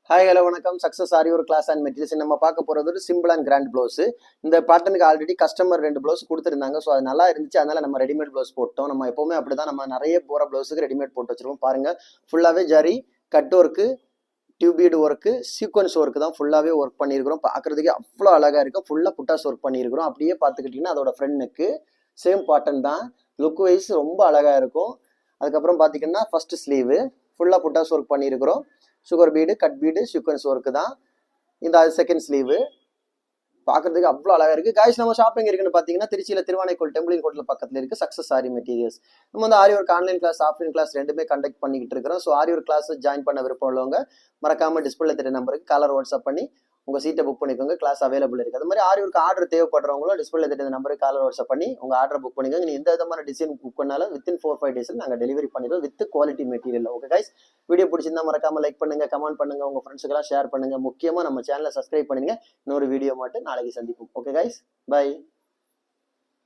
Hi hello வணக்கம். Success ஆரி ஒரு class and materials நம்ம பார்க்க போகிறது ஒரு சிம்பிள் அண்ட் கிராண்ட் ப்ளவுஸ். இந்த பேட்டர்னுக்கு ஆல்ரெடி கஸ்டமர் 2 ப்ளவுஸ் கொடுத்துருந்தாங்க. ஸோ அது நல்லா இருந்துச்சு, அதனால நம்ம ரெடிமேட் ப்ளவுஸ் போட்டோம். நம்ம எப்பவுமே அப்படிதான், நம்ம நிறைய போகிற ப்ளவுஸுக்கு ரெடிமேட் போட்டு வச்சிருக்கோம். பாருங்க, ஃபுல்லாகவே ஜரி கட் ஒர்க்கு, டியூபீடு ஒர்க்கு, சீக்வன்ஸ் ஒர்க்கு தான் ஃபுல்லாகவே ஒர்க் பண்ணியிருக்கிறோம். பார்க்குறதுக்கே அவ்வளோ அழகாக இருக்கும். ஃபுல்லாக புட்டாஸ் ஒர்க் பண்ணியிருக்கிறோம். அப்படியே பார்த்துக்கிட்டிங்கன்னா அதோட ஃப்ரண்ட்னுக்கு சேம் பாட்டன் தான். லுக் வைஸ் ரொம்ப அழகாக இருக்கும். அதுக்கப்புறம் பார்த்தீங்கன்னா ஃபர்ஸ்ட் ஸ்லீவு ஃபுல்லாக புட்டாஸ் ஒர்க் பண்ணியிருக்கிறோம். Sugar bead, cut bead, sequins work தான். இந்த செகண்ட் ஸ்லீவு பார்க்கறதுக்கு அவ்வளோ அழகாக இருக்குது. காய்ஸ், நம்ம ஷாப்பிங் இருக்குன்னு பார்த்தீங்கன்னா திருச்சியில் திருவானைக்கோள் டெம்பிளின் கோட்டில் பக்கத்தில் இருக்குது சக்ஸஸ் ஆரி மெட்டீரியல்ஸ். நம்ம வந்து aari work online class, offline class ரெண்டுமே கண்டக்ட் பண்ணிக்கிட்டு இருக்கிறோம். So aari work class join பண்ண விருப்பம் உள்ளவங்க மறக்காமல் டிஸ்பிளே தெரிய நம்பருக்கு காலர் வாட்ஸ்அப் பண்ணி உங்கள் சீட்டை புக் பண்ணிக்கோங்க. கிளாஸ் அவைலபிள் இருக்குது. அது மாதிரி ஆரி ஒர்க் ஆர்டர் தேவைப்படுறவங்களும் டிஸ்பிளே தெரிய நம்பருக்கு காலர் வாட்ஸ்அப் பண்ணி உங்கள் ஆர்டர் புக் பண்ணிக்கோங்க. நீங்கள் எந்த விதமான டிசைன் புக் பண்ணாலும் வித்தின் 4-5 டேஸில் நாங்கள் டெலிவரி பண்ணிடுவோம் with quality material. Okay guys, video பிடிச்சிருந்தா மறக்காமல் லைக் பண்ணுங்கள், கமெண்ட் பண்ணுங்கள், உங்கள் ஃப்ரெண்ட்ஸுக்கெல்லாம் ஷேர் பண்ணுங்கள். முக்கியமாக நம்ம சேனலை சப்ஸ்கிரைப் பண்ணுங்கள். இன்னொரு வீடியோ மட்டும் நாளைக்கு சந்திப்போம். Okay guys, by.